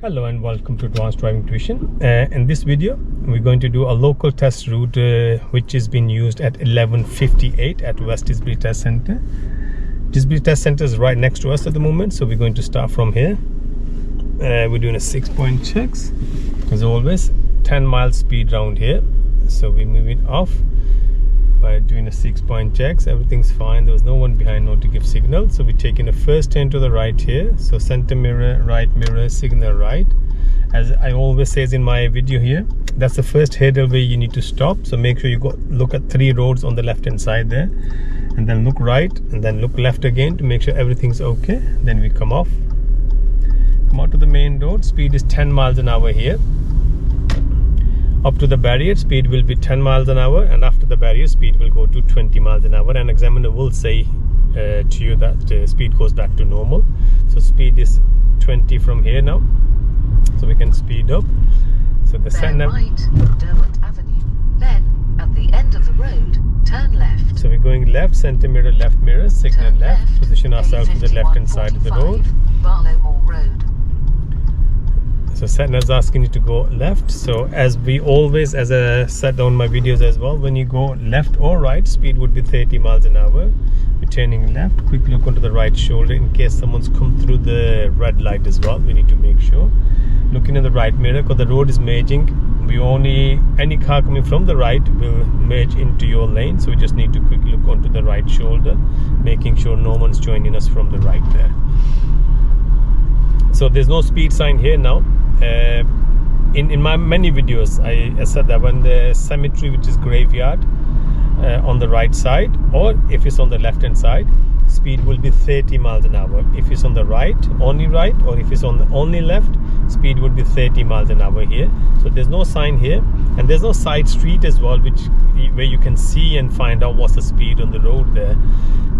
Hello and welcome to Advanced Driving Tuition. In this video we're going to do a local test route which is being used at 11:58 at West Didsbury Test Centre. Didsbury Test Centre is right next to us at the moment, so we're going to start from here. We're doing a 6-point checks as always, 10 mile speed round here, so we move it off by doing a 6-point checks. Everything's fine, there was no one behind, no to give signal, so we're taking a first turn to the right here, so center mirror, right mirror, signal right. As I always says in my video here, that's the first hurdle where you need to stop, so make sure you go look at 3 roads on the left hand side there, and then look right and then look left again to make sure everything's okay. Then we come out to the main road. Speed is 10 miles an hour here. Up to the barrier, speed will be 10 miles an hour, and after the barrier, speed will go to 20 miles an hour, and examiner will say to you that speed goes back to normal. So speed is 20 from here now, so we can speed up. So the Sat Nav, right, Derwent Avenue. Then, at the end of the road, turn left. so we're going left, center mirror, left mirror, signal left, position ourselves to the left hand side of the road. Barlowmore Road. So Sat Nav is asking you to go left. So as we always, as I said on my videos as well, when you go left or right, speed would be 30 miles an hour. We're turning left. Quick look onto the right shoulder in case someone's come through the red light as well. We need to make sure. Looking in the right mirror because the road is merging. Any car coming from the right will merge into your lane. So we just need to quick look onto the right shoulder, making sure no one's joining us from the right there. So there's no speed sign here now. In my many videos I said that when the cemetery, which is graveyard, on the right side, or if it's on the left hand side, speed will be 30 miles an hour. If it's on the right, or if it's on the only left, speed would be 30 miles an hour here. So there's no sign here, and there's no side street as well where you can see and find out what's the speed on the road there.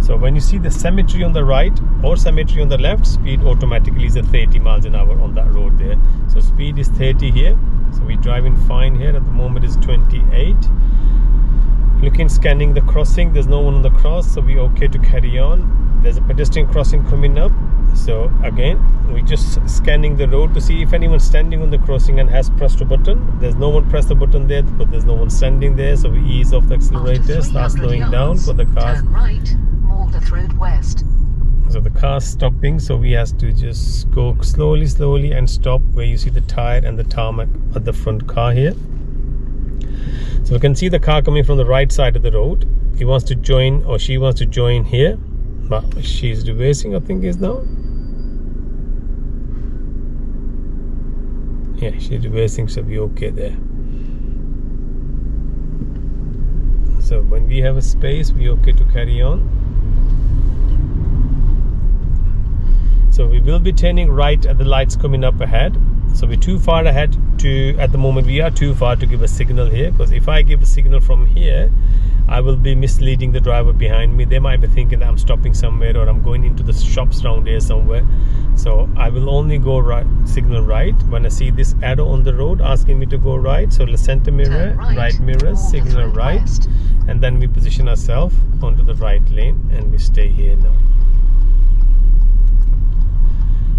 So when you see the cemetery on the right or cemetery on the left, speed automatically is at 30 miles an hour on that road there. So speed is 30 here. So we're driving fine here. At the moment is 28. Looking, scanning the crossing, there's no one on the cross, so we're okay to carry on. There's a pedestrian crossing coming up, so again we're just scanning the road to see if anyone's standing on the crossing and has pressed a button. There's no one pressed the button there, but there's no one standing there, so we ease off the accelerator, start slowing down for the cars. Turn right, Malden Road West. So the car's stopping, so we have to just go slowly and stop where you see the tire and the tarmac at the front car here. So we can see the car coming from the right side of the road. He wants to join, or she wants to join here, but she's reversing, I think is now. Yeah, she's reversing, so we're okay there. So when we have a space, we're okay to carry on. So we will be turning right at the lights coming up ahead. So we're too far ahead at the moment we are too far to give a signal here, because if I give a signal from here, I will be misleading the driver behind me. They might be thinking that I'm stopping somewhere or I'm going into the shops around here somewhere. So I will only go right, signal right when I see this arrow on the road asking me to go right. So the center mirror, right mirror, signal right, west. And then we position ourselves onto the right lane and we stay here now.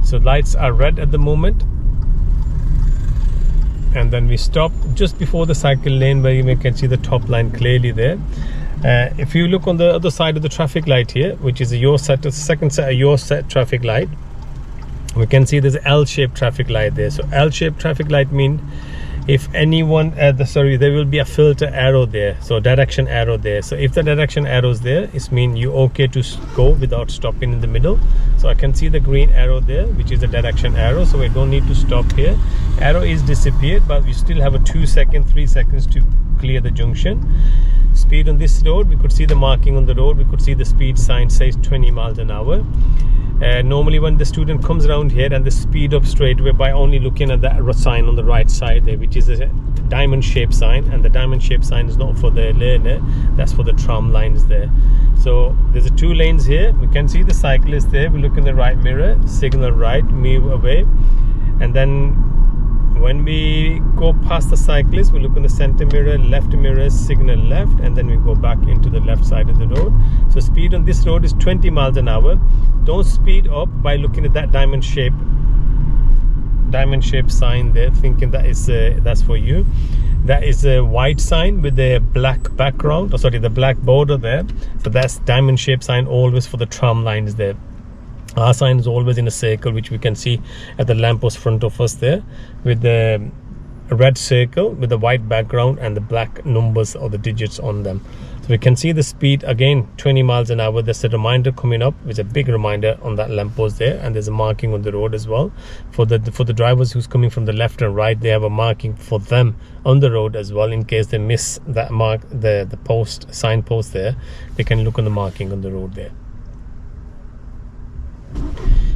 So lights are red at the moment, and then we stop just before the cycle lane where you can see the top line clearly there. If you look on the other side of the traffic light here, which is your second set of your set traffic light, we can see there's an L-shaped traffic light there. So L-shaped traffic light means if anyone there will be a filter arrow there, so direction arrow there. So if the direction arrow is there, it means you're okay to go without stopping in the middle. So I can see the green arrow there, which is a direction arrow, so we don't need to stop here. Arrow is disappeared, but we still have a 3 seconds to clear the junction. Speed on this road, we could see the marking on the road, we could see the speed sign says 20 miles an hour. Normally when the student comes around here and they speed up straight away by only looking at that sign on the right side there, which is a diamond shaped sign, and the diamond shaped sign is not for the learner, that's for the tram lines there. So there's 2 lanes here. We can see the cyclist there. We look in the right mirror, signal right, move away, and then when we go past the cyclist, we look in the center mirror, left mirror, signal left, and then we go back into the left side of the road. So speed on this road is 20 miles an hour. Don't speed up by looking at that diamond diamond shaped sign there, thinking that is that's for you. That is a white sign with the black background, or sorry, the black border there. So that's diamond shaped sign always for the tram lines there. Our sign is always in a circle, which we can see at the lamppost front of us there, with the red circle with the white background and the black numbers or the digits on them. So we can see the speed again, 20 miles an hour. There's a reminder coming up, with a big reminder on that lamppost there, and there's a marking on the road as well for the drivers who's coming from the left and right. They have a marking for them on the road as well, in case they miss that mark, the signpost there. They can look on the marking on the road there.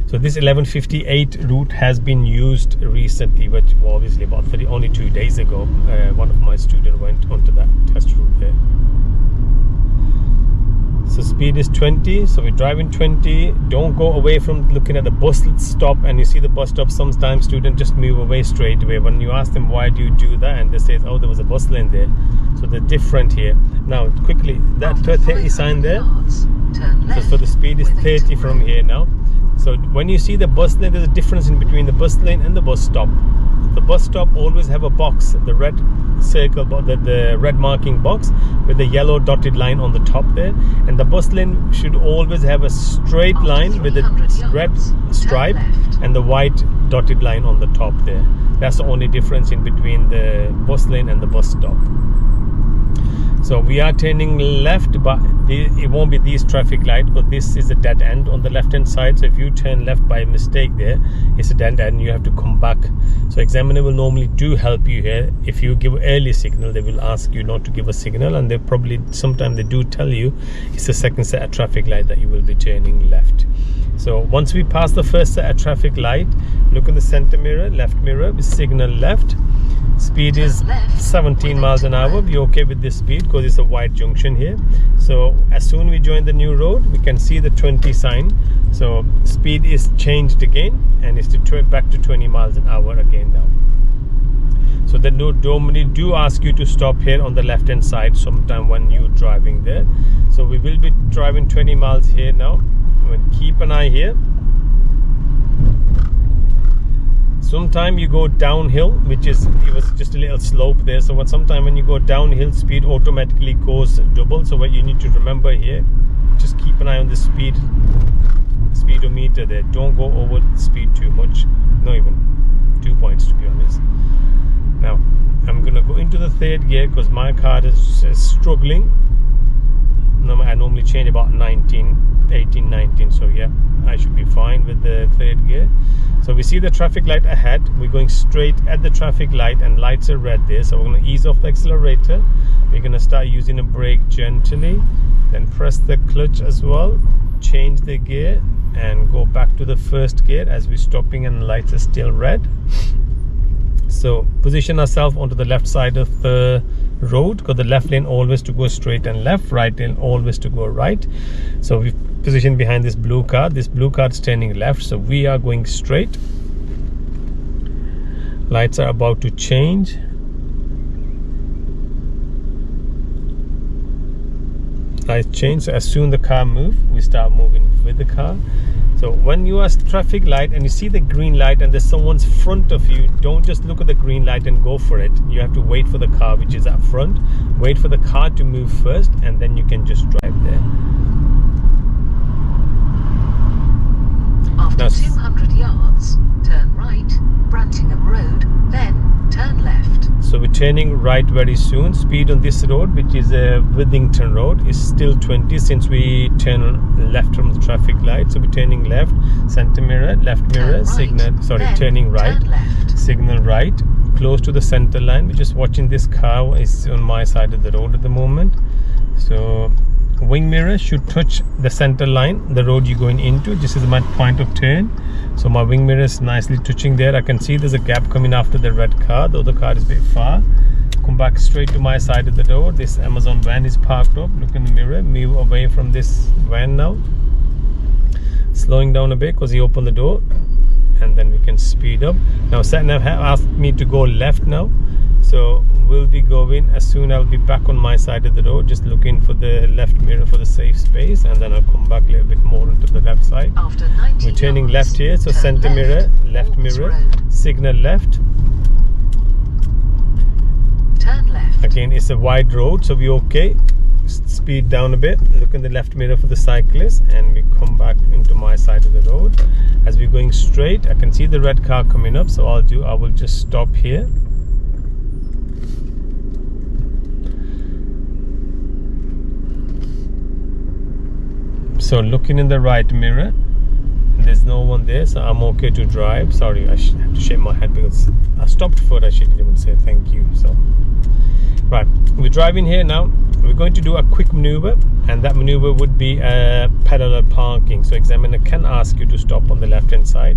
So this 1158 route has been used recently, but obviously about only 2 days ago, one of my students went onto that test route there. So speed is 20, so we're driving 20. Don't go away from looking at the bus stop, and you see the bus stop, sometimes students just move away straight away. When you ask them why do you do that, and they say, oh, there was a bus lane there. So they're different here. Now quickly, that 30 sign there, so the speed is 30 from here now. So when you see the bus lane, there's a difference in between the bus lane and the bus stop. The bus stop always have a box, the red circle, the red marking box with the yellow dotted line on the top there, and the bus lane should always have a straight line with a red stripe and the white dotted line on the top there. That's the only difference in between the bus lane and the bus stop. So we are turning left, but it won't be these traffic lights, but this is a dead end on the left hand side. So if you turn left by mistake there, it's a dead end, you have to come back. So examiner will normally do help you here. If you give early signal, they will ask you not to give a signal, and they probably sometimes they do tell you it's the second set of traffic light that you will be turning left. So once we pass the first set of traffic light, look in the center mirror, left mirror, we signal left. Speed is 17 miles an hour. We're okay with this speed because it's a wide junction here. So as soon as we join the new road, we can see the 20 sign. So speed is changed again, and it's back to 20 miles an hour again now. So they normally do ask you to stop here on the left hand side sometime when you're driving there. So we will be driving 20 miles here now. We'll keep an eye here. Sometimes you go downhill, it was just a little slope there. So sometimes when you go downhill, speed automatically goes double. So what you need to remember here, just keep an eye on the speedometer there. Don't go over the speed too much. Not even 2 points, to be honest. Now I'm gonna go into the third gear because my car is struggling. I normally change about 18, 19. So yeah, I should be fine with the third gear. So we see the traffic light ahead. We're going straight at the traffic light, and lights are red there. So we're going to ease off the accelerator. We're going to start using a brake gently, then press the clutch as well, change the gear, and go back to the first gear as we're stopping and the lights are still red. So position ourselves onto the left side of the road, because the left lane always to go straight and left, right lane always to go right. So we've positioned behind this blue car. This blue car is turning left, so we are going straight. Lights are about to change. Lights change, so as soon the car moves, we start moving with the car. So when you are traffic light and you see the green light and there's someone's front of you, don't just look at the green light and go for it. You have to wait for the car which is up front. Wait for the car to move first, and then you can just drive there. After 200 yards, turn right, Brantingham Road, then turn left. So we're turning right very soon. Speed on this road, which is a Withington Road, is still 20 since we turn left from the traffic light. So we're turning left, center mirror, left mirror, right, signal, sorry, turning right, turn left. Signal right, close to the center line. We're just watching this car, is on my side of the road at the moment. So wing mirror should touch the center line, the road you're going into. This is my point of turn. So my wing mirror is nicely touching there. I can see there's a gap coming after the red car. The other car is a bit far. Come back straight to my side of the door. This Amazon van is parked up. Look in the mirror. Move away from this van now. Slowing down a bit because he opened the door. And then we can speed up. Now Sat Nav asked me to go left now. So we'll be going, as soon I'll be back on my side of the road, just looking for the left mirror for the safe space, and then I'll come back a little bit more into the left side. After 90 we're turning yards, left here, so center mirror, left mirror, signal left. Turn left. Again, it's a wide road, so we're okay. Speed down a bit, look in the left mirror for the cyclist, and we come back into my side of the road. As we're going straight, I can see the red car coming up, so I will just stop here. So looking in the right mirror, there's no one there, so I'm okay to drive. Sorry, I have to shake my head because I stopped before I should even say thank you. So right, we're driving here now. We're going to do a quick maneuver, and that maneuver would be parallel parking. So examiner can ask you to stop on the left hand side,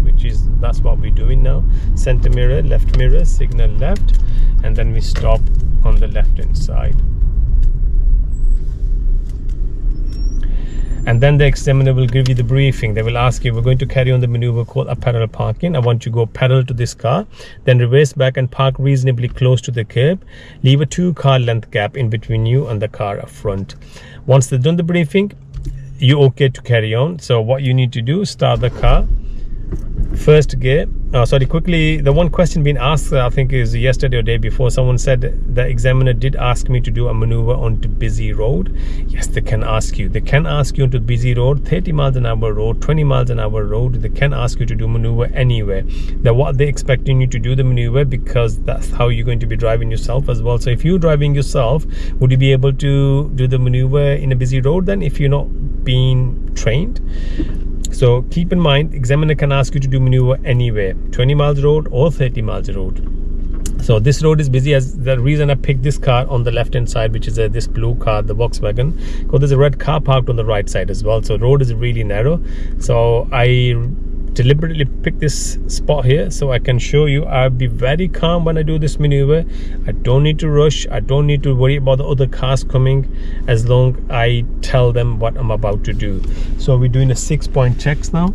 that's what we're doing now. Center mirror, left mirror, signal left, and then we stop on the left hand side. And then the examiner will give you the briefing. They will ask you, we're going to carry on the maneuver called a parallel parking. I want you to go parallel to this car, then reverse back and park reasonably close to the curb. Leave a 2-car length gap in between you and the car up front. Once they've done the briefing, you're okay to carry on. So what you need to do, start the car, first gear. Quickly, the one question being asked, I think is yesterday or day before, someone said the examiner did ask me to do a maneuver onto busy road. Yes, they can ask you. They can ask you onto busy road, 30 miles an hour road, 20 miles an hour road. They can ask you to do maneuver anywhere. Now what they're expecting you to do the maneuver, because that's how you're going to be driving yourself as well. So if you're driving yourself, would you be able to do the maneuver in a busy road then if you're not being trained? So keep in mind, examiner can ask you to do maneuver anywhere, 20 miles road or 30 miles road. So this road is busy, as the reason I picked this car on the left hand side, which is this blue car, the Volkswagen, because there's a red car parked on the right side as well. So road is really narrow. So I deliberately picked this spot here so I can show you. I'll be very calm when I do this maneuver. I don't need to rush. I don't need to worry about the other cars coming, as long I tell them what I'm about to do. So we're doing a 6-point checks now.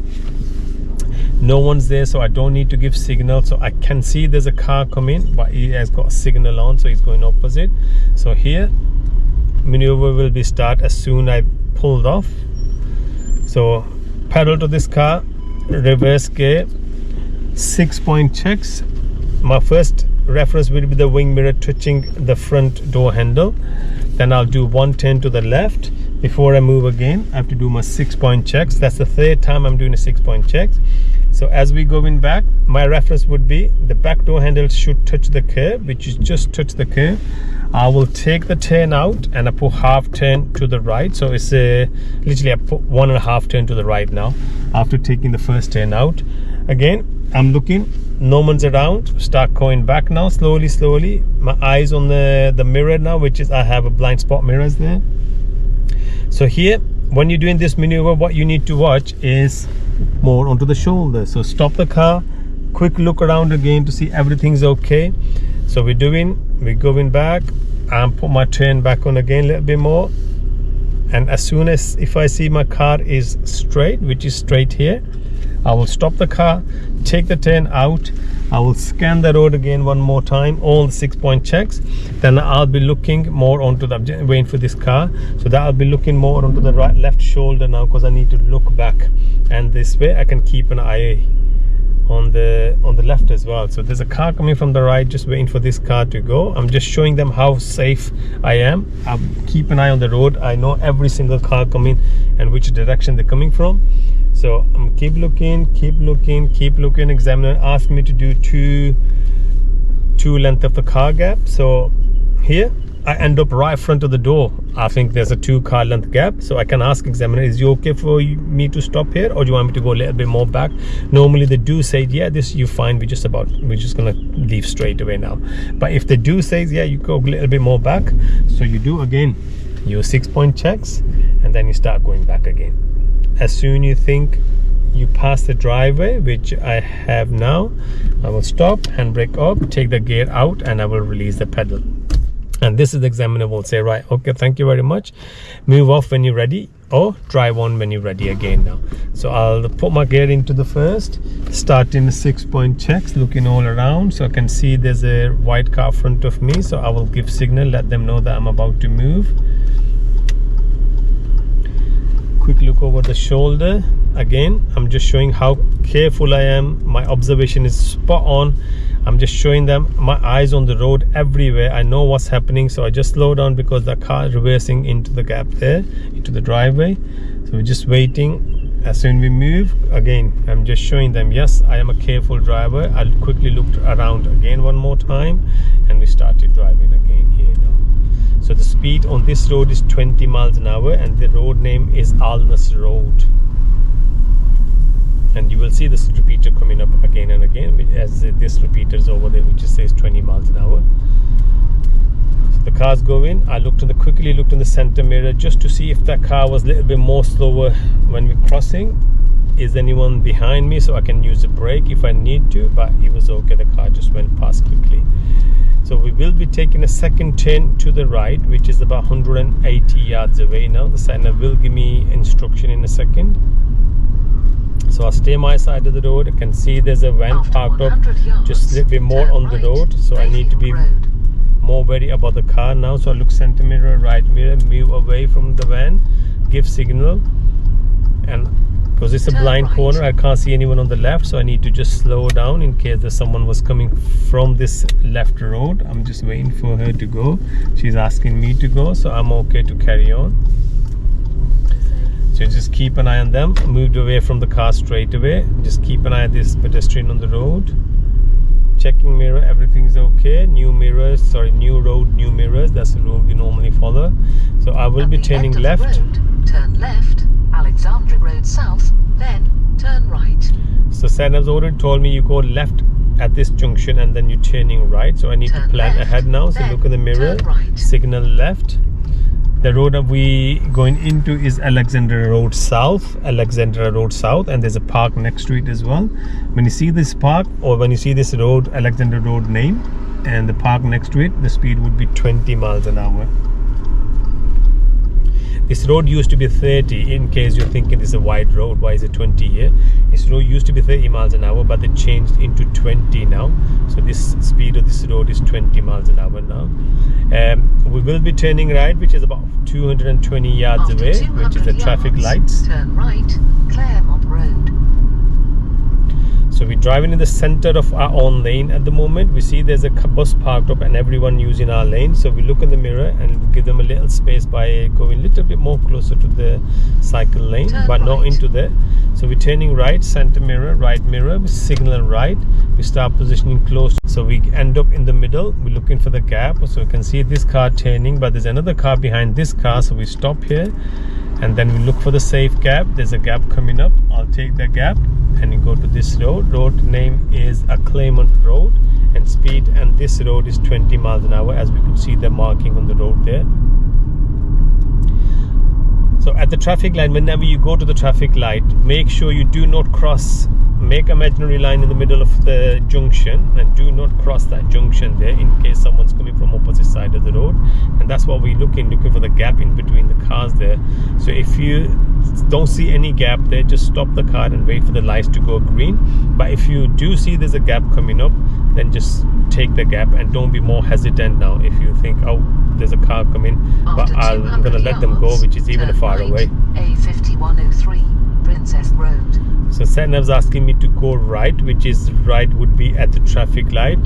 No one's there, so I don't need to give signal. So I can see there's a car coming, but he has got a signal on, so he's going opposite. So here maneuver will be start as soon I pulled off. So pedal to this car, reverse gear, 6-point checks. My first reference will be the wing mirror touching the front door handle. Then I'll do 1 turn to the left. Before I move again, I have to do my 6-point checks. That's the 3rd time I'm doing a 6-point checks. So as we going back, my reference would be the back door handle should touch the curb, which is just touch the curb. I will take the turn out and I put half turn to the right. So it's literally I put 1.5 turn to the right now after taking the first turn out. Again, I'm looking, no one's around. Start going back now, slowly. My eyes on the mirror now, which is I have a blind spot mirrors there. So here, when you're doing this maneuver, what you need to watch is more onto the shoulder. So stop the car, quick look around again to see everything's okay. So we're going back and put my turn back on again a little bit more. And as soon as if I see my car is straight, which is straight here, I will stop the car, take the turn out. I will scan the road again one more time, all the 6-point checks. Then I'll be looking more onto the, waiting for this car, so that I'll be looking more onto the left shoulder now, because I need to look back, and this way I can keep an eye on the left as well. So there's a car coming from the right, just waiting for this car to go. I'm just showing them how safe I am. I'll keep an eye on the road. I know every single car coming and which direction they're coming from. So I'm keep looking. Examiner asked me to do two length of the car gap. So here I end up right front of the door. I think there's a 2-car length gap. So I can ask examiner, is it okay for me to stop here, or do you want me to go a little bit more back? Normally they do say, yeah, this you find, we're just gonna leave straight away now. But if they do say, yeah, you go a little bit more back, so you do again your 6-point checks, and then you start going back again. As soon you think you pass the driveway, which I have now, I will stop, handbrake up, take the gear out, and I will release the pedal. And this is the examiner will say, right, okay, thank you very much, move off when you're ready, or drive on when you're ready again now. So I'll put my gear into the first, starting the 6-point checks, looking all around. So I can see there's a white car in front of me, so I will give signal, let them know that I'm about to move. Quick look over the shoulder. again, I'm just showing how careful I am. My observation is spot on. I'm just showing them my eyes on the road everywhere. I know what's happening, so I just slow down because the car is reversing into the gap there, into the driveway. So we're just waiting. As soon as we move, again, I'm just showing them, yes, I am a careful driver. I'll quickly look around again one more time, and we started driving again here now. So the speed on this road is 20 miles an hour, and the road name is Alness Road. And you will see this repeater coming up again and again, as this repeater is over there, which says 20 miles an hour. So the car's going. I quickly looked in the center mirror just to see if that car was a little bit more slower when we're crossing. Is anyone behind me, so I can use the brake if I need to, but it was okay. The car just went past quickly. So we will be taking a second turn to the right, which is about 180 yards away now. The Sat Nav will give me instruction in a second. So I'll stay my side of the road. I can see there's a van parked up just a little bit more on the road, so I need to be more worried about the car now. So I look center mirror, right mirror, move away from the van, give signal, and because it's a blind corner, I can't see anyone on the left, so I need to just slow down in case there's someone was coming from this left road. I'm just waiting for her to go. She's asking me to go, so I'm okay to carry on. So just keep an eye on them. Moved away from the car straight away. Just keep an eye on this pedestrian on the road. Checking mirror, everything's okay. New mirrors, sorry, new road, new mirrors. That's the rule we normally follow. So I will be turning left. Turn left, Alexandra Road South, then turn right. So Sat Nav's already told me you go left at this junction and then you're turning right. So I need to plan ahead now. So look in the mirror, signal left. The road that we going into is Alexandra Road South, and there's a park next to it as well. When you see this park, or when you see this road, Alexandra Road name, and the park next to it, the speed would be 20 miles an hour. This road used to be 30, in case you're thinking this is a wide road, why is it 20 here? This road used to be 30 miles an hour, but they changed into 20 now. So this speed of this road is 20 miles an hour now. We will be turning right, which is about 220 yards away, which is the traffic lights. Turn right, Claremont Road. So we're driving in the center of our own lane at the moment. We see there's a bus parked up and everyone using our lane. So we look in the mirror and give them a little space by going a little bit more closer to the cycle lane, but not into there. So we're turning right, center mirror, right mirror, we signal right. We start positioning close. So we end up in the middle. We're looking for the gap. So we can see this car turning, but there's another car behind this car. So we stop here and then we look for the safe gap. There's a gap coming up. I'll take the gap and you go to this road. Road name is a Claremont Road, and speed and this road is 20 miles an hour, as we could see the marking on the road there. So at the traffic light, whenever you go to the traffic light, make sure you do not cross. Make an imaginary line in the middle of the junction and do not cross that junction there, in case someone's coming from opposite side of the road. And that's what we're looking for the gap in between the cars there. So if you don't see any gap there, just stop the car and wait for the lights to go green. But if you do see there's a gap coming up, then just take the gap and don't be more hesitant now. If you think, oh, there's a car coming, but I'm gonna let them go, which is even far away. A5103 Princess Road. So Sat Nav's asking me to go right, which is right would be at the traffic light,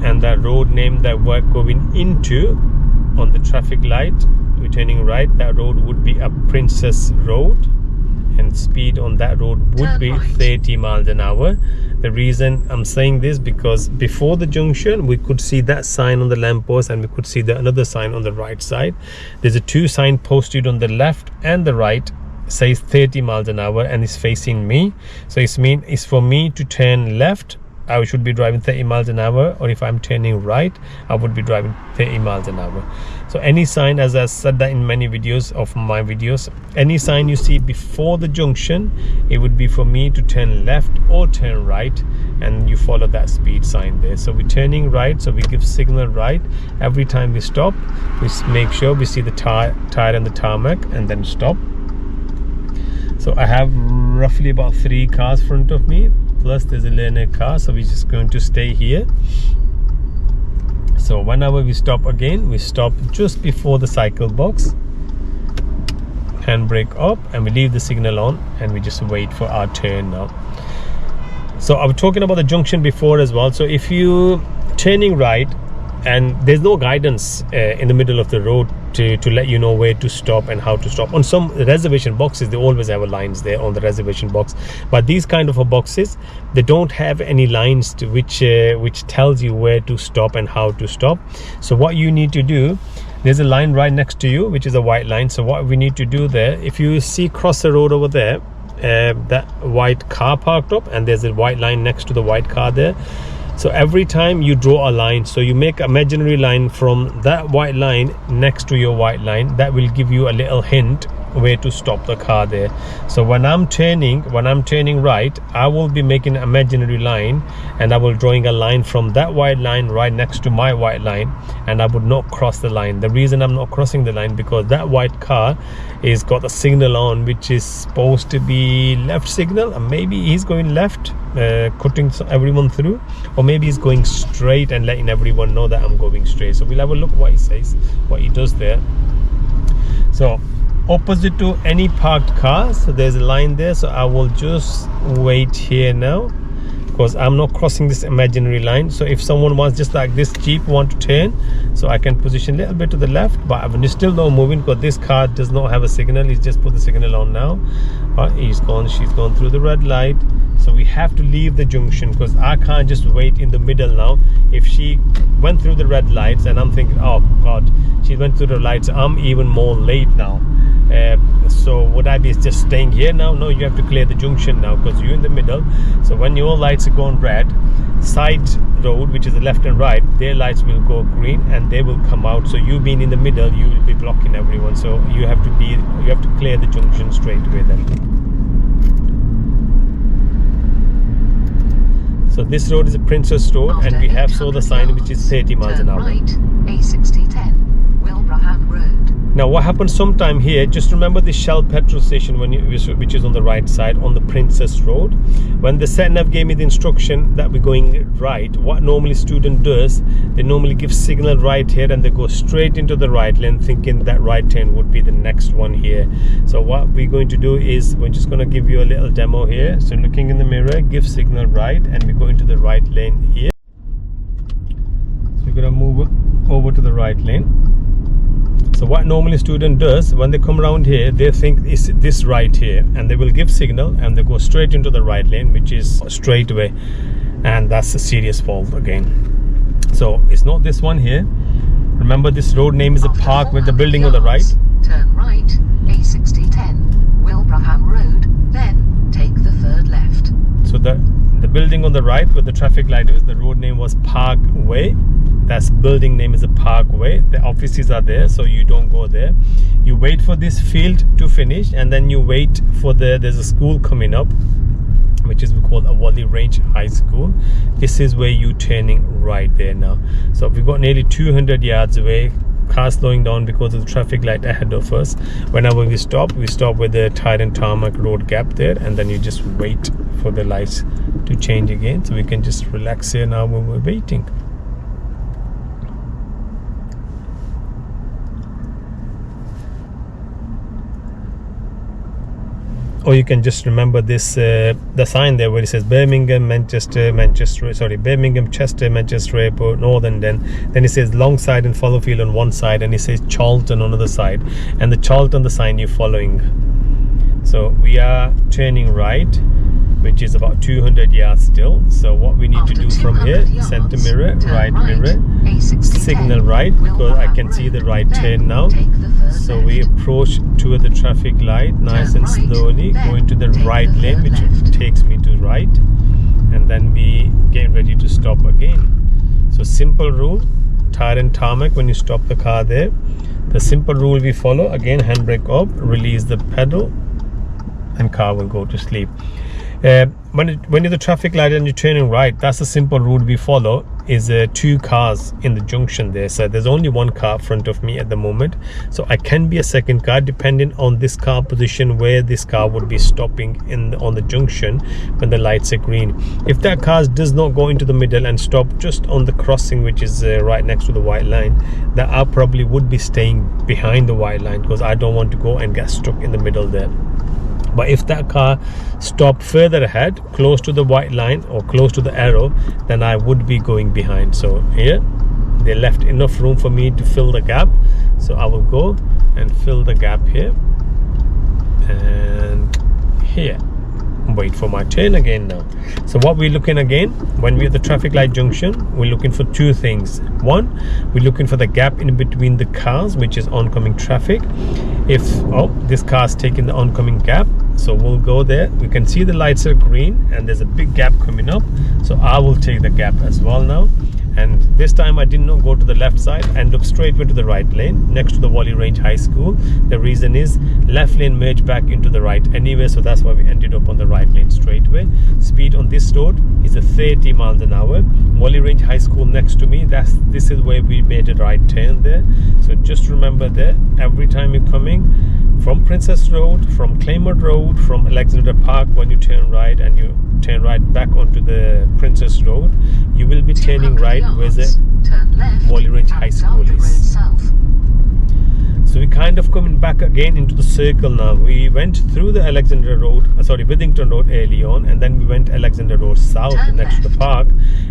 and the road name that we're going into on the traffic light, we're turning right, that road would be a Princess Road, and speed on that road would be 30 miles an hour. The reason I'm saying this, because before the junction we could see that sign on the lamppost and we could see another sign on the right side. There's a two sign posted on the left and the right, says 30 miles an hour, and it's facing me. So it's for me to turn left, I should be driving 30 miles an hour, or if I'm turning right, I would be driving 30 miles an hour. So any sign, as I said that in many videos of my videos, any sign you see before the junction, it would be for me to turn left or turn right, and you follow that speed sign there. So we're turning right, so we give signal right. Every time we stop, we make sure we see the tire and the tarmac, and then stop. So I have roughly about 3 cars in front of me, plus there's a learner car, so we're just going to stay here. So whenever we stop again, we stop just before the cycle box. handbrake up, and we leave the signal on, and we just wait for our turn now. So I was talking about the junction before as well. So if you turning right and there's no guidance in the middle of the road to let you know where to stop and how to stop. On some reservation boxes, they always have lines there on the reservation box, but these kind of boxes, they don't have any lines to which tells you where to stop and how to stop. So what you need to do, there's a line right next to you which is a white line. So what we need to do there, if you see across the road over there, that white car parked up, and there's a white line next to the white car there. So every time you draw a line, so you make an imaginary line from that white line next to your white line, that will give you a little hint where to stop the car there. So when I'm turning right, I will be making an imaginary line, and I will drawing a line from that white line right next to my white line, and I would not cross the line. The reason I'm not crossing the line, because that white car is got a signal on which is supposed to be left signal, and maybe he's going left, cutting everyone through, or maybe he's going straight and letting everyone know that I'm going straight. So we'll have a look what he says, what he does there. So opposite to any parked car, so there's a line there. So I will just wait here now, because I'm not crossing this imaginary line. So if someone wants, just like this Jeep want to turn, so I can position a little bit to the left, but I'm still not moving because this car does not have a signal. He's just put the signal on now, but she's gone through the red light. So we have to leave the junction, because I can't just wait in the middle now. If she went through the red lights and I'm thinking, oh god, she went through the lights, I'm even more late now. So would I be just staying here now? No, you have to clear the junction now, because you're in the middle. So when your lights are going red, side road, which is the left and right, their lights will go green and they will come out. So you being in the middle, you will be blocking everyone. So you have to clear the junction straight away then. So this road is a Princess Road, and we have saw the sign which is 30 miles an hour. Right, A6010, Wilbraham Road. Now what happens sometime here, just remember the Shell petrol station which is on the right side on the Princess Road. When the Sat Nav gave me the instruction that we're going right, what normally student does, they normally give signal right here and they go straight into the right lane, thinking that right turn would be the next one here. So what we're going to do is, we're just going to give you a little demo here. So looking in the mirror, give signal right, and we go into the right lane here. So we're going to move over to the right lane. So what normally a student does, when they come around here, they think it's this right here, and they will give signal and they go straight into the right lane, which is straight away, and that's a serious fault again. So it's not this one here. Remember, this road name is a park with the building on the right. Turn right, A6010, Wilbraham Road, then take the third left. So the building on the right where the traffic light is, the road name was Parkway. That's building name is a Parkway. The offices are there, so you don't go there. You wait for this field to finish, and then you wait for there's a school coming up, which is called a Wally Range High School. This is where you turning right there now. So we've got nearly 200 yards away. Car slowing down because of the traffic light ahead of us. Whenever we stop with the tire and tarmac road gap there, and then you just wait for the lights to change again. So we can just relax here now when we're waiting. Or you can just remember this the sign there where it says Birmingham, Chester, Manchester Airport, Northern. Then it says Longside and Fallowfield on one side, and it says Charlton on the other side, and the Charlton the sign you're following. So we are turning right, which is about 200 yards still. So what we need to do from here, center mirror, right mirror, signal right, because I can see the right turn now. So we approach to the traffic light nice and slowly, going to the right lane, which takes me to right, and then we get ready to stop again. So simple rule, tire and tarmac, when you stop the car there, the simple rule we follow, again handbrake up, release the pedal, and car will go to sleep. When you're the traffic light and you're turning right, that's the simple rule we follow. is 2 cars in the junction there, so there's only 1 car in front of me at the moment, so I can be a second car depending on this car position where this car would be stopping on the junction when the lights are green. If that car does not go into the middle and stop just on the crossing, which is right next to the white line, that I probably would be staying behind the white line, because I don't want to go and get stuck in the middle there. But if that car stopped further ahead, close to the white line or close to the arrow, then I would be going behind. So here they left enough room for me to fill the gap, so I will go and fill the gap here and here. Wait for my turn again now. So what we're looking again when we're at the traffic light junction, we're looking for 2 things. One, we're looking for the gap in between the cars, which is oncoming traffic. If this car's taking the oncoming gap, so we'll go there. We can see the lights are green and there's a big gap coming up, so I will take the gap as well now. And this time I did not go to the left side, end up straightway to the right lane next to the Wally Range High School. The reason is left lane merged back into the right anyway, so that's why we ended up on the right lane straightway. Speed on this road is a 30 miles an hour. Wally Range High School next to me, this is where we made a right turn there. So just remember that every time you're coming from Princess Road, from Claymont Road, from Alexander Park, when you turn right and you turn right back onto the Princess Road, you will be turning right where the Wally Range High School is. So we're kind of coming back again into the circle now. We went through the Withington Road early on, and then we went Alexander Road South next to the park,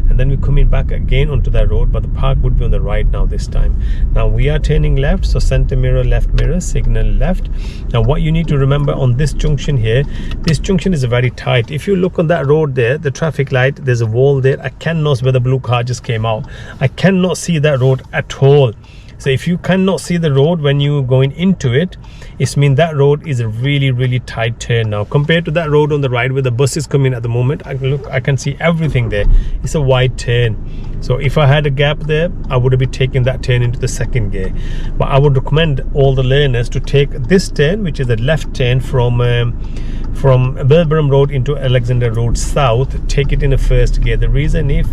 and then we're coming back again onto that road, but the park would be on the right now this time. Now we are turning left, so center mirror, left mirror, signal left. Now what you need to remember on this junction here, this junction is very tight. If you look on that road there, the traffic light, there's a wall there. I cannot, where the blue car just came out, I cannot see that road at all. So if you cannot see the road when you going into it, it means that road is a really tight turn now compared to that road on the right where the bus is coming at the moment. I can see everything there. It's a wide turn. So if I had a gap there, I would have been taking that turn into the second gear. But I would recommend all the learners to take this turn, which is a left turn from Wilbraham Road into Alexander Road South. Take it in the first gear. The reason if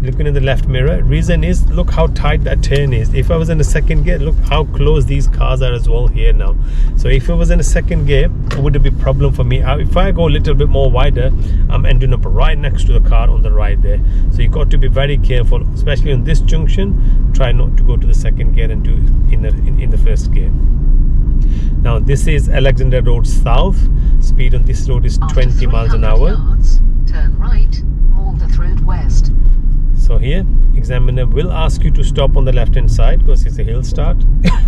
looking in the left mirror, reason is look how tight that turn is. If I was in the second gear, look how close these cars are as well here now. So if it was in the second gear, it would be a problem for me. If I go a little bit more wider, I'm ending up right next to the car on the right there. So you got to be very careful, especially on this junction. Try not to go to the second gear and do it in the first gear. Now this is Alexander Road South. Speed on this road is 20 miles an hour. Yards, turn right, Malden Road West. So here, examiner will ask you to stop on the left hand side because it's a hill start.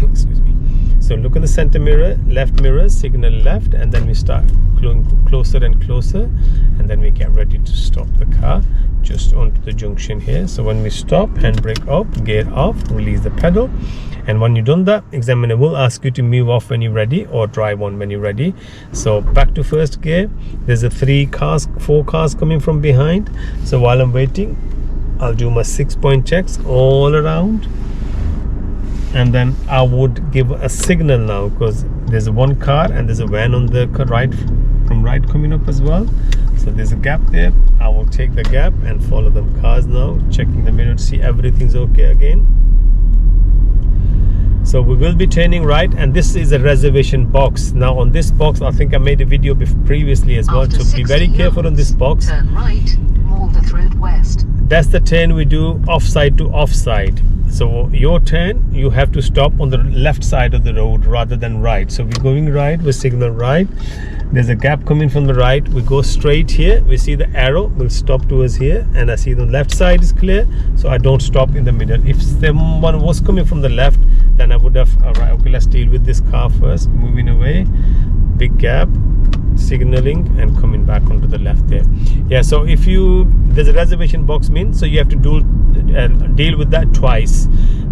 Excuse me. So look in the center mirror, left mirror, signal left, and then we start going closer and closer, and then we get ready to stop the car just onto the junction here. So when we stop, handbrake off, gear off, release the pedal, and when you've done that, examiner will ask you to move off when you're ready or drive on when you're ready. So back to first gear. There's 4 cars coming from behind. So while I'm waiting, I'll do my 6-point checks all around, and then I would give a signal now because there's 1 car and there's a van on the right from right coming up as well. So there's a gap there. I will take the gap and follow them cars now, checking the mirror to see everything's okay again. So we will be turning right, and this is a reservation box. Now on this box, I think I made a video previously as well, so be very careful on this box. Turn right, Malden Road West. That's the turn we do offside to offside. So your turn, you have to stop on the left side of the road rather than right. So we're going right, we signal right. There's a gap coming from the right. We go straight here. We see the arrow will stop to us here, and I see the left side is clear, so I don't stop in the middle. If someone was coming from the left, then I would have, all right, okay, let's deal with this car first. Moving away, big gap, signaling, and coming back onto the left there. Yeah, so if there's a reservation box mean, so you have to deal with that twice.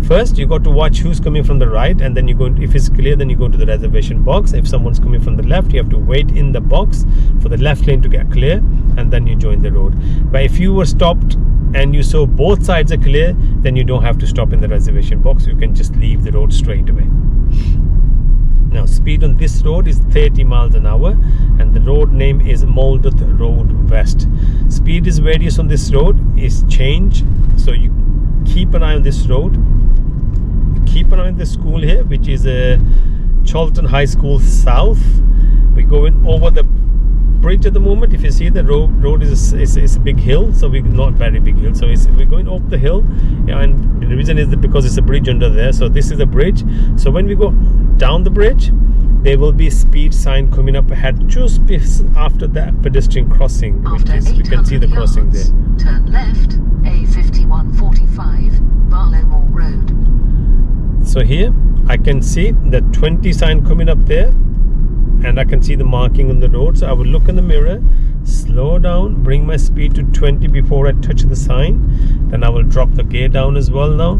First, you got to watch who's coming from the right, and then you go, if it's clear, then you go to the reservation box. If someone's coming from the left, you have to wait in the box for the left lane to get clear, and then you join the road. But if you were stopped and you saw both sides are clear, then you don't have to stop in the reservation box. You can just leave the road straight away. Now speed on this road is 30 miles an hour, and the road name is Moldeth Road West. Speed is various on this road is change, so you keep an eye on this road. Keep an eye on the school here, which is Charlton High School South. We're going over the bridge at the moment. If you see, the road is a big hill, so we're not very big hill, so we're going up the hill, and the reason is that because it's a bridge under there, so this is a bridge. So when we go down the bridge, there will be a speed sign coming up ahead just after that pedestrian crossing, After which is, we can see the crossing there. Turn left, A5145, Barlowmore Road. So here I can see the 20 sign coming up there, and I can see the marking on the road. So I will look in the mirror, slow down, bring my speed to 20 before I touch the sign. Then I will drop the gear down as well now,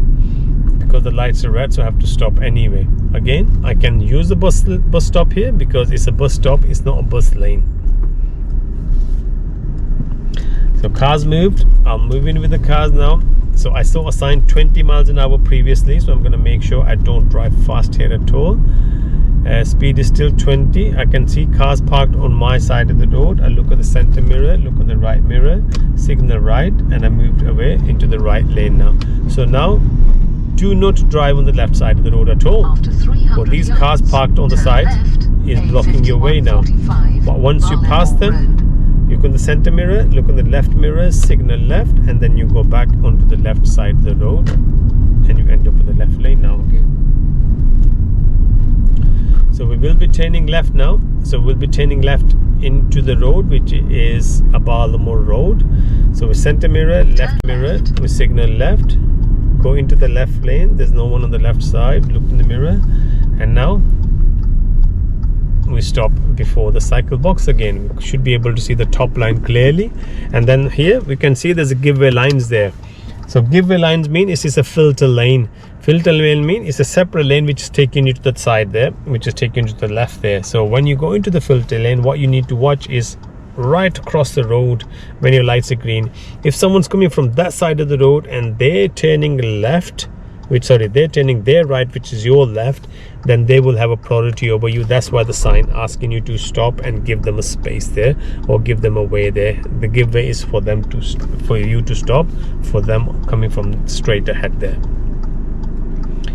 because the lights are red, so I have to stop anyway. Again, I can use the bus stop here because it's a bus stop, it's not a bus lane. So cars moved, I'm moving with the cars now. So I saw a sign 20 miles an hour previously, so I'm going to make sure I don't drive fast here at all. Speed is still 20. I can see cars parked on my side of the road. I look at the center mirror, look at the right mirror, signal right, and I moved away into the right lane now. So now, do not drive on the left side of the road at all. For these cars parked on the side is blocking your way now. But once you pass them, you look in the center mirror, look in the left mirror, signal left, and then you go back onto the left side of the road, and you end up in the left lane now again. So we will be turning left now. So we'll be turning left into the road, which is a Barlowmore Road. So we center mirror, left mirror, we signal left, go into the left lane. There's no one on the left side. Look in the mirror, and now we stop before the cycle box again. We should be able to see the top line clearly, and then here we can see there's a giveaway lines there. So giveaway lines mean it's a filter lane. Filter lane mean it's a separate lane which is taking you to the side there, which is taking you to the left there. So when you go into the filter lane, what you need to watch is right across the road when your lights are green. If someone's coming from that side of the road and they're turning left, they're turning their right, which is your left, then they will have a priority over you. That's why the sign asking you to stop and give them a space there, or give them a way there. The giveaway is for them for you to stop, for them coming from straight ahead there,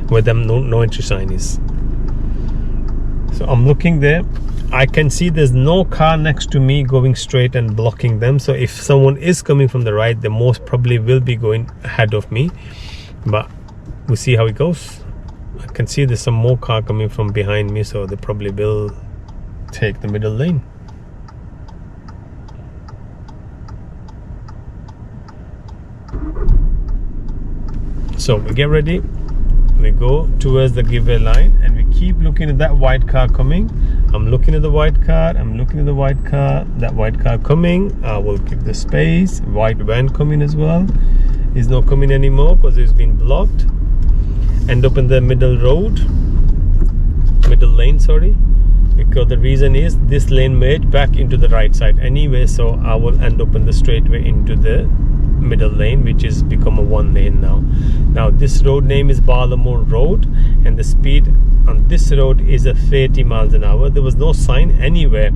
where them no entry sign is. So I'm looking there. I can see there's no car next to me going straight and blocking them. So if someone is coming from the right, they most probably will be going ahead of me. But we'll see how it goes. I can see there's some more car coming from behind me, so they probably will take the middle lane. So we get ready, we go towards the giveaway line, and we keep looking at that white car coming. I'm looking at the white car, I'm looking at the white car, that white car coming. I will give the space. White van coming as well. He's not coming anymore because it's been blocked. End up in the middle lane, sorry, because the reason is this lane merged back into the right side anyway, so I will end up in the straightway into the middle lane, which is become a one lane now. Now this road name is Barlowmore Road, and the speed on this road is a 30 miles an hour. There was no sign anywhere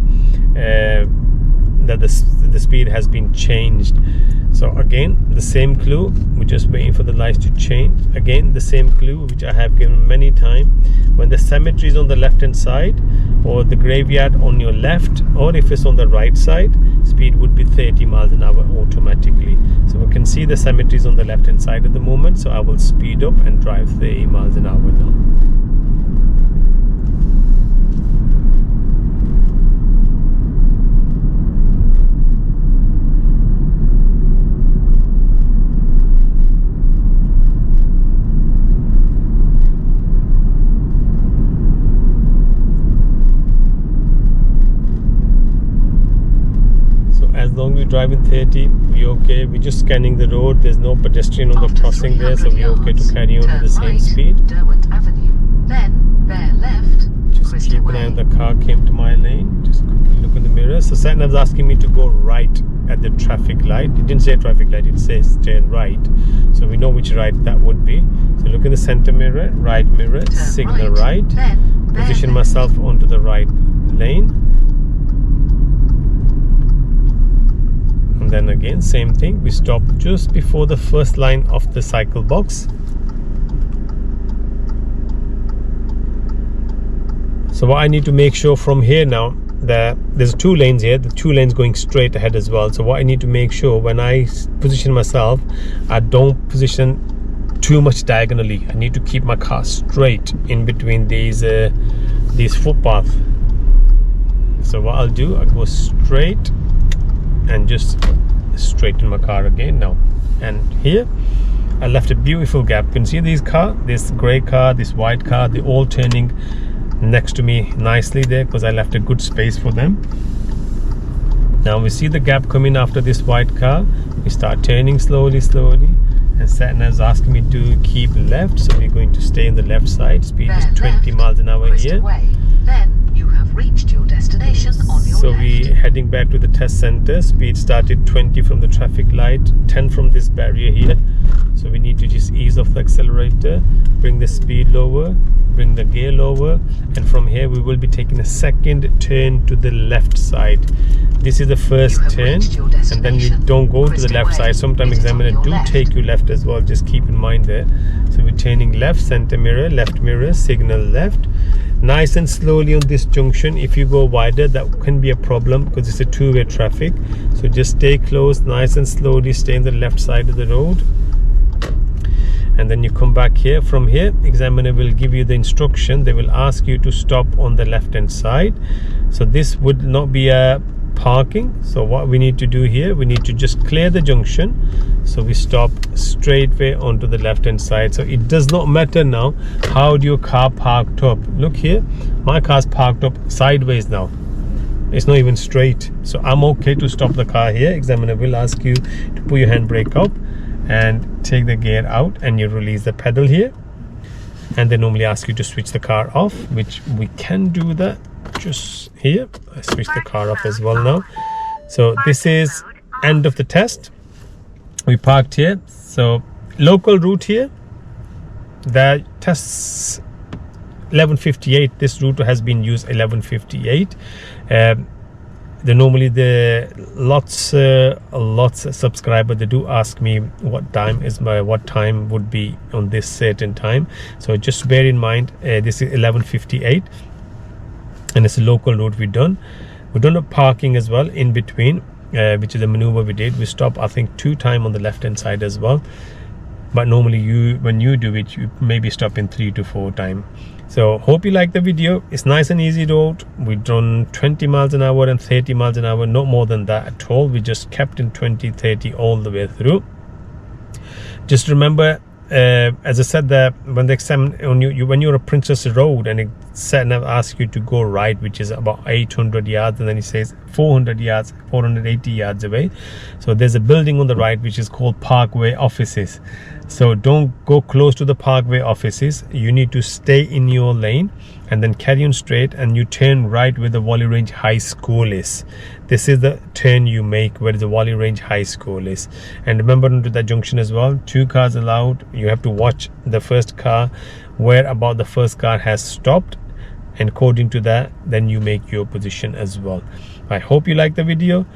that the speed has been changed. So again, the same clue, we're just waiting for the lights to change. Again, the same clue which I have given many times. When the cemetery is on the left hand side, or the graveyard on your left, or if it's on the right side, speed would be 30 miles an hour automatically. So we can see the cemetery is on the left hand side at the moment, so I will speed up and drive 30 miles an hour now. As long as we're driving 30, we're okay. We're just scanning the road. There's no pedestrian on the crossing there, so we're okay to carry on with the same speed. Derwent Avenue, then bear left. Just just Crystal keep an eye on Way. the car came to my lane. Just quickly look in the mirror. So Sat Nav's asking me to go right at the traffic light. It didn't say traffic light, it says turn right. So we know which right that would be. So look in the center mirror, right mirror, Turn signal right, right. then bear Position left. myself onto the right lane. And then again, same thing. We stop just before the first line of the cycle box. So what I need to make sure from here now, that there's 2 lanes here, the 2 lanes going straight ahead as well. So what I need to make sure when I position myself, I don't position too much diagonally. I need to keep my car straight in between these footpaths. So what I'll do, I'll go straight and just straighten my car again now. And here I left a beautiful gap. You can see these cars, this grey car, this white car, they're all turning next to me nicely there because I left a good space for them. Now we see the gap coming after this white car. We start turning slowly, and Sat Nav is asking me to keep left, so we're going to stay in the left side. Speed is Bear 20 left, miles an hour Crystal here. Way. Then you have reached your destination on your So left. we heading back to the test center. Speed started 20 from the traffic light, 10 from this barrier here. So we need to just ease off the accelerator, bring the speed lower, bring the gear lower, and from here we will be taking a second turn to the left side. This is the first You have turn, reached your and then you destination, don't go to the Crystal left Way. side. Sometimes It is on examiner your do left. take you left as well, just keep in mind there. So we're turning left, center mirror, signal left. Nice and slowly on this junction. If you go wider, that can be a problem because it's a 2-way traffic. So just stay close, nice and slowly, stay on the left side of the road. And then you come back here. From here, examiner will give you the instruction. They will ask you to stop on the left hand side. So this would not be a parking. So what we need to do here, we need to just clear the junction. So we stop straightway onto the left hand side. So it does not matter now how do your car parked up. Look here, my car's parked up sideways now. It's not even straight. So I'm okay to stop the car here. Examiner will ask you to put your handbrake up and take the gear out, and you release the pedal here. And they normally ask you to switch the car off, which we can do that just here. I switch the car off as well now. So this is end of the test. We parked here. So local route here, the tests 11:58. This route has been used 11:58. Normally the lots of subscribers, they do ask me what time would be on this certain time. So just bear in mind, this is 11:58 and it's a local route. We've done a parking as well in between, which is a maneuver we did. We stopped I think 2 times on the left hand side as well, but normally when you do it, you maybe stop in 3 to 4 times. So hope you like the video. It's nice and easy road. We've done 20 miles an hour and 30 miles an hour, not more than that at all. We just kept in 20, 30 all the way through. Just remember, as I said, that when the exam on when you're a Princess Road and it Sat Nav asks you to go right, which is about 800 yards, and then it says 400 yards, 480 yards away. So there's a building on the right which is called Parkway Offices. So don't go close to the Parkway Offices. You need to stay in your lane and then carry on straight, and you turn right where the Wally Range High School is. This is the turn you make where the Wally Range High School is. And remember, into that junction as well, 2 cars allowed. You have to watch the first car, where about the first car has stopped, and according to that, then you make your position as well. I hope you like the video.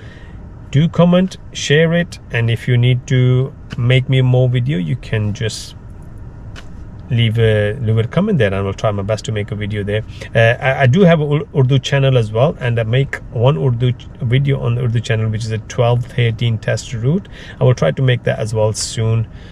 Do comment, share it, and if you need to make me more video, you can just leave a comment there, and I will try my best to make a video there. I do have an Urdu channel as well, and I make one Urdu video on the Urdu channel, which is a 12-13 test route. I will try to make that as well soon.